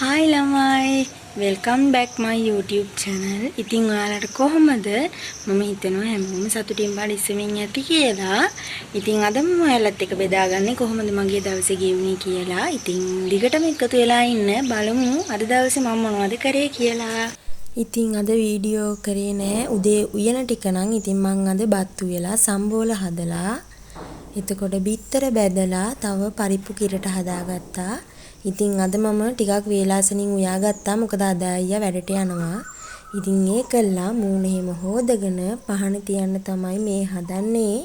Hi ළමයි welcome back my YouTube channel. ඉතින් ඔයාලට කොහොමද? මම හිතනවා හැමෝම සතුටින් පරිස්සමින් ඇති කියලා. ඉතින් අද මම ඔයාලත් එක්ක බෙදාගන්නේ කොහොමද මගේ දවසේ ගියුනේ කියලා. ඉතින් දිගටම එකතු වෙලා ඉන්න බලමු අද දවසේ මම මොනවද කරේ කියලා. ඉතින් අද වීඩියෝ කරේ නෑ උදේ උයන ටික නම්. ඉතින් මං අද බත් උයලා සම්බෝල හදලා එතකොට බිත්තර බැදලා තව පරිප්පු කිරට හදාගත්තා. ඉතින් අද මම ටිකක් වේලාසනින් උයාගත්තා මොකද අද අයියා වැඩට යනවා. ඉතින් ඒ කළා මූණ එහෙම හොදගෙන පහන තියන්න තමයි මේ හදන්නේ.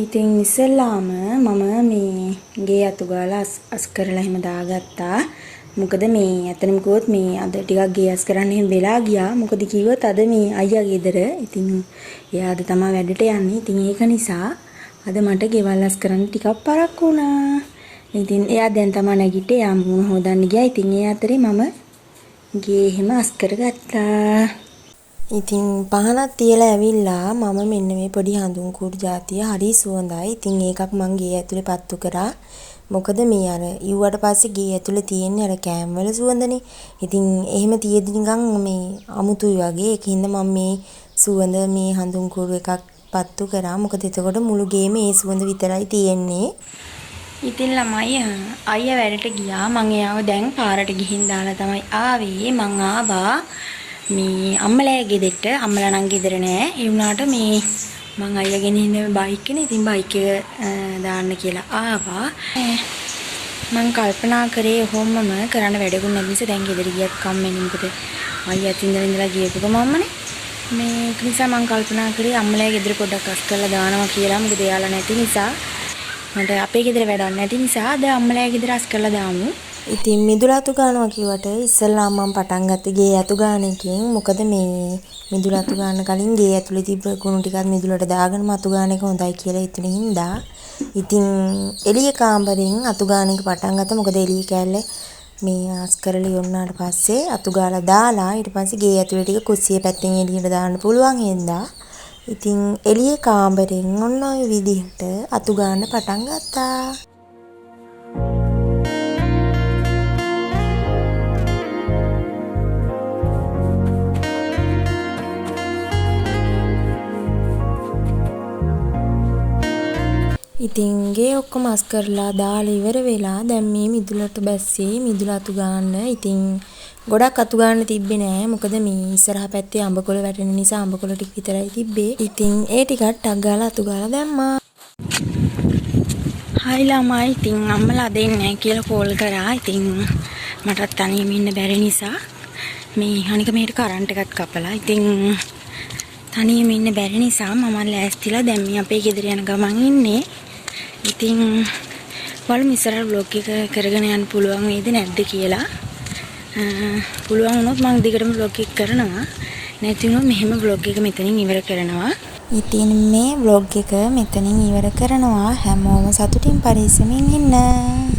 ඉතින් ඉස්සෙල්ලාම මම මේ ගේ අතු ගාලා අස් කරලා එහෙම දාගත්තා. මොකද මේ ඇත්තටම කිව්වොත් මේ අද ටිකක් ගේ අස් කරන්න එහෙම වෙලා ගියා. මොකද කිව්වොත් අද මේ අයියා ගෙදර. ඉතින් එයා අද තමයි වැඩට යන්නේ. ඉතින් ඒක නිසා අද මට ගෙවල් අස් කරන්න ටිකක් පරක්කු වුණා. ඉතින් එයා දැන් තමයි නැගිට්ටේ. එයා මූණ හොදන්න ගියා. ඉතින් ඒ අතරේ මම ගේ එහෙම අස් කරගත්තා. ඉතින් පහනක් තියලා ඇවිල්ලා මම මෙන්න මේ පොඩි හඳුන් කුඩු జాතිය හරි සුවඳයි. ඉතින් ඒකක් මං ගේ ඇතුලේ පත්තු කරා. මොකද මේ අර ඉව්වට පස්සේ ගේ ඇතුලේ තියෙන්නේ අර කෑම වල සුවඳනේ. ඉතින් එහෙම තියෙදි නිකන් මේ අමුතුයි වගේ. ඒකින්ද මම මේ සුවඳ මේ හඳුන් කුඩු එකක් පත්තු කරා. මොකද එතකොට මුළු ගේම ඒ සුවඳ විතරයි තියෙන්නේ. ඉතින් ළමයි අයියා වැඩට ගියා. මං එයාව දැන් පාරට ගිහින් දාලා තමයි ආවේ. මං ආවා මේ අම්මලා ගෙදරට. අම්මලා නම් ගෙදර නෑ. ඒ වුණාට මේ මං අයියාගෙන ඉන්න බයික් එකනේ. ඉතින් බයික් එක දාන්න කියලා ආවා. මං කල්පනා කරේ ඔහොමම කරන්න වැඩකුත් නැති නිසා දැන් ගෙදර ගියත් කම්මැලි. මොකද අයියාත් ඉඳලා ගියපු ගමම්මනේ. මේ ඒක නිසා මං කල්පනා කරේ අම්මලා ගෙදර පොඩ්ඩක් අස් කරලා දානවා කියලා. මොකද එයාලා නැති නිසා මට අපේ ගෙදර වැඩක් නැති නිසා අද අම්මලා ගෙදර අස් කරලා දාමු. ඉතින් මිදුල අතු ගන්නවා කිව්වට ඉස්සෙල්ලා මම පටන් ගත්තේ ගේ අතු ගන්න එකෙන්. මොකද මේ මිදුල අතු ගන්න කලින් ගේ ඇතුලේ තිබ්බ කුණු ටිකක් මිදුලට දාගෙන අතු ගන්න එක හොඳයි කියලා හිතන හින්දා ඉතින් එළිය කාමරෙන් අතු ගන්න එක පටන් ගත්තා. මොකද එළිය කැල්ලේ මේ අස් කරලා යොන්නාට පස්සේ අතු ගාලා දාලා ඊට පස්සේ ගේ ඇතුලේ ටික කුස්සිය පැත්තෙන් එළියට දාන්න පුළුවන් හින්දා ඉතින් එළිය කාමරෙන් ඔන්න ඔය විදිහට අතු ගන්න පටන් ගත්තා. ඉතින් ගේ ඔක්කොම අස් කරලා දාලා ඉවර වෙලා දැන් මේ මිදුලට බැස්සේ මිදුල අතු ගන්න. ඉතින් ගොඩක් අතු ගන්න තිබ්බේ නෑ. මොකද මේ ඉස්සරහ පැත්තේ අඹකොළ වැටෙන නිසා අඹකොළ ටික විතරයි තිබ්බේ. ඉතින් ඒ ටිකත් ටක් ගාලා අතු ගාලා දැම්මා. හයි ළමයි. ඉතින් අම්මලා දෙන්නේ නෑ කියලා කෝල් කරා. ඉතින් මටත් තනියම ඉන්න බැරි නිසා මේ අනික මේකට කරන්ට් එකත් කපලා. ඉතින් තනියම ඉන්න බැරි නිසා මම ලෑස්තිලා දැන් මේ අපේ ගෙදර යන ගමන් ඉන්නේ. ඉතින් බලමු ඉස්සරහ vlog එක කරගෙන යන්න පුළුවන් වේද නැද්ද කියලා. පුළුවන් වුණොත් මම දිගටම vlog එක කරනවා. නැති වුණොත් මෙහෙම vlog එක මෙතනින් ඉවර කරනවා. ඉතින් මේ vlog එක මෙතනින් ඉවර කරනවා. හැමෝම සතුටින් පරිස්සමින් ඉන්න.